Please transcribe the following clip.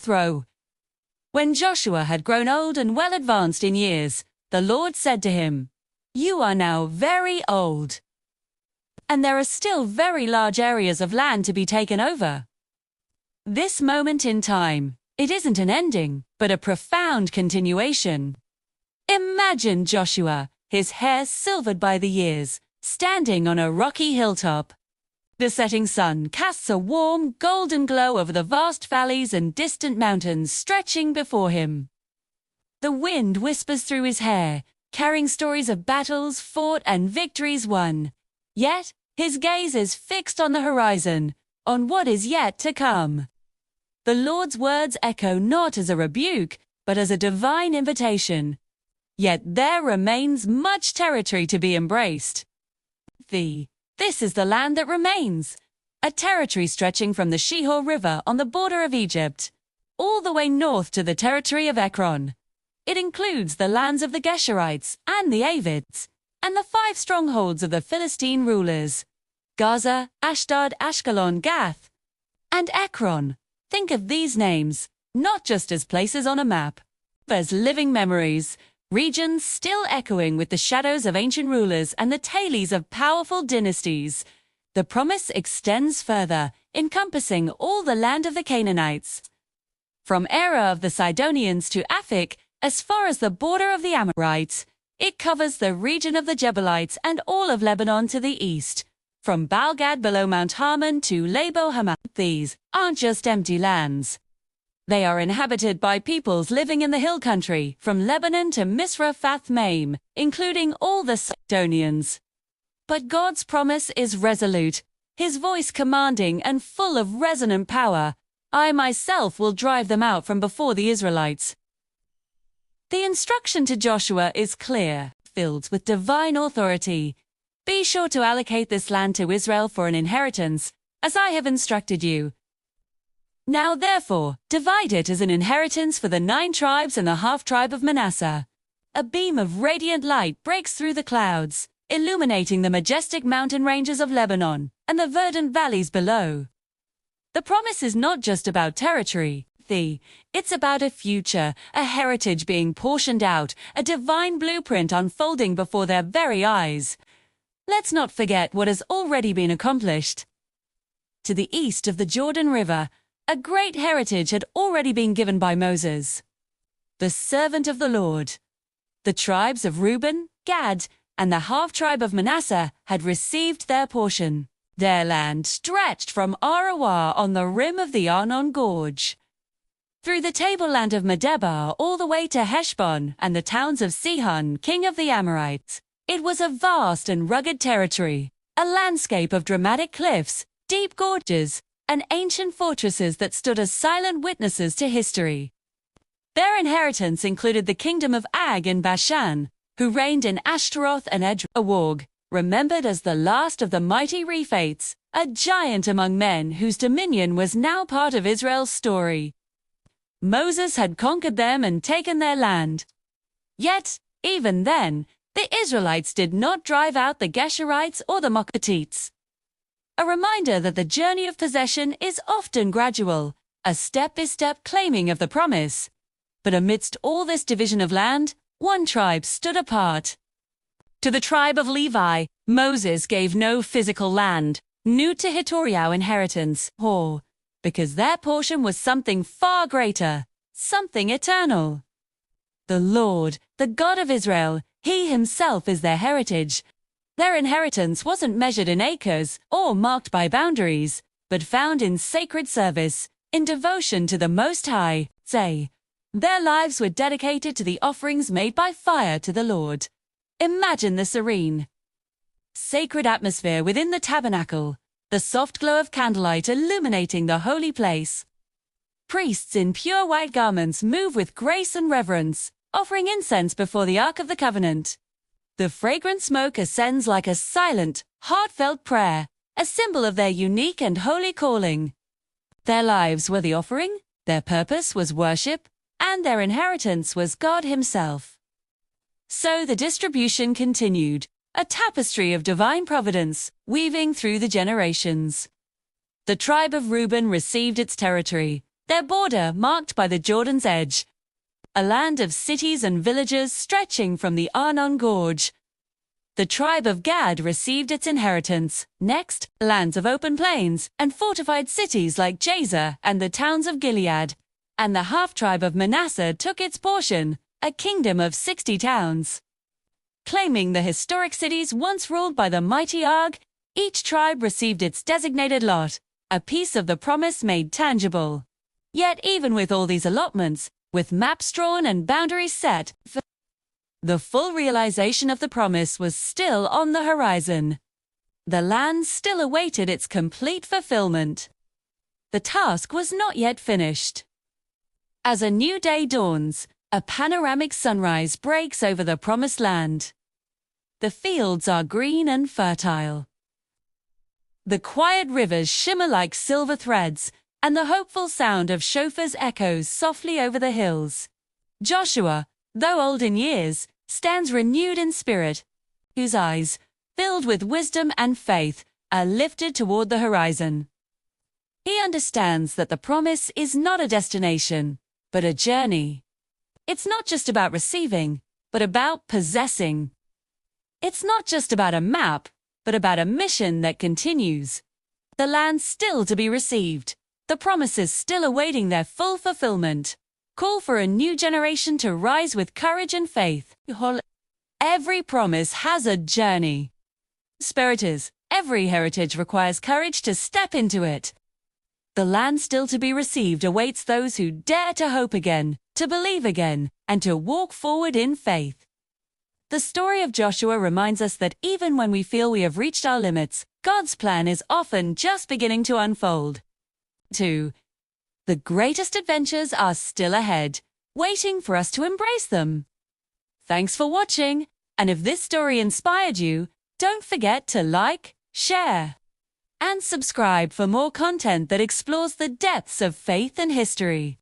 throw. When Joshua had grown old and well advanced in years, the Lord said to him, "You are now very old, and there are still very large areas of land to be taken over." This moment in time, it isn't an ending, but a profound continuation. Imagine Joshua, his hair silvered by the years, standing on a rocky hilltop. The setting sun casts a warm, golden glow over the vast valleys and distant mountains stretching before him. The wind whispers through his hair, carrying stories of battles fought and victories won. Yet, his gaze is fixed on the horizon, on what is yet to come. The Lord's words echo not as a rebuke, but as a divine invitation. Yet there remains much territory to be embraced. This is the land that remains, a territory stretching from the Shihor River on the border of Egypt, all the way north to the territory of Ekron. It includes the lands of the Geshurites and the Avids, and the 5 strongholds of the Philistine rulers, Gaza, Ashdod, Ashkelon, Gath, and Ekron. Think of these names, not just as places on a map, but as living memories, regions still echoing with the shadows of ancient rulers and the tales of powerful dynasties. The promise extends further, encompassing all the land of the Canaanites. From Era of the Sidonians to Aphek, as far as the border of the Amorites, it covers the region of the Jebusites and all of Lebanon to the east. From Baal-Gad below Mount Hermon to Lebo-Hamath, these aren't just empty lands. They are inhabited by peoples living in the hill country, from Lebanon to Misrephoth-Maim, including all the Sidonians. But God's promise is resolute, His voice commanding and full of resonant power. "I myself will drive them out from before the Israelites." The instruction to Joshua is clear, filled with divine authority. "Be sure to allocate this land to Israel for an inheritance, as I have instructed you. Now therefore, divide it as an inheritance for the 9 tribes and the half-tribe of Manasseh." A beam of radiant light breaks through the clouds, illuminating the majestic mountain ranges of Lebanon and the verdant valleys below. The promise is not just about territory, it's about a future, a heritage being portioned out, a divine blueprint unfolding before their very eyes. Let's not forget what has already been accomplished. To the east of the Jordan River, a great heritage had already been given by Moses, the servant of the Lord. The tribes of Reuben, Gad, and the half-tribe of Manasseh had received their portion. Their land stretched from Arawah on the rim of the Arnon Gorge, through the tableland of Medeba all the way to Heshbon and the towns of Sihon, king of the Amorites. It was a vast and rugged territory, a landscape of dramatic cliffs, deep gorges, and ancient fortresses that stood as silent witnesses to history. Their inheritance included the kingdom of Ag in Bashan, who reigned in Ashtaroth and Edrei, remembered as the last of the mighty Rephates, a giant among men whose dominion was now part of Israel's story. Moses had conquered them and taken their land. Yet, even then, the Israelites did not drive out the Geshurites or the Machachites. A reminder that the journey of possession is often gradual, a step-by-step claiming of the promise. But amidst all this division of land, one tribe stood apart. To the tribe of Levi, Moses gave no physical land, new to Hitoriau inheritance, because their portion was something far greater, something eternal. The Lord, the God of Israel, He Himself is their heritage. Their inheritance wasn't measured in acres or marked by boundaries, but found in sacred service, in devotion to the Most High. Their lives were dedicated to the offerings made by fire to the Lord. Imagine the serene, sacred atmosphere within the tabernacle, the soft glow of candlelight illuminating the holy place. Priests in pure white garments move with grace and reverence, offering incense before the Ark of the Covenant. The fragrant smoke ascends like a silent, heartfelt prayer, a symbol of their unique and holy calling. Their lives were the offering, their purpose was worship, and their inheritance was God Himself. So the distribution continued, a tapestry of divine providence, weaving through the generations. The tribe of Reuben received its territory, their border marked by the Jordan's edge, a land of cities and villages stretching from the Arnon Gorge. The tribe of Gad received its inheritance. Next, lands of open plains and fortified cities like Jazer and the towns of Gilead. And the half-tribe of Manasseh took its portion, a kingdom of 60 towns. Claiming the historic cities once ruled by the mighty Og, each tribe received its designated lot, a piece of the promise made tangible. Yet even with all these allotments, with maps drawn and boundaries set, the full realization of the promise was still on the horizon. The land still awaited its complete fulfillment. The task was not yet finished. As a new day dawns, a panoramic sunrise breaks over the promised land. The fields are green and fertile. The quiet rivers shimmer like silver threads, and the hopeful sound of shofars echoes softly over the hills. Joshua, though old in years, stands renewed in spirit, whose eyes, filled with wisdom and faith, are lifted toward the horizon. He understands that the promise is not a destination, but a journey. It's not just about receiving, but about possessing. It's not just about a map, but about a mission that continues. The land still to be received, the promises still awaiting their full fulfillment. Call for a new generation to rise with courage and faith. Every promise has a journey. Spirit is, every heritage requires courage to step into it. The land still to be received awaits those who dare to hope again, to believe again, and to walk forward in faith. The story of Joshua reminds us that even when we feel we have reached our limits, God's plan is often just beginning to unfold. 2. The greatest adventures are still ahead, waiting for us to embrace them. Thanks for watching, and if this story inspired you, don't forget to like, share, and subscribe for more content that explores the depths of faith and history.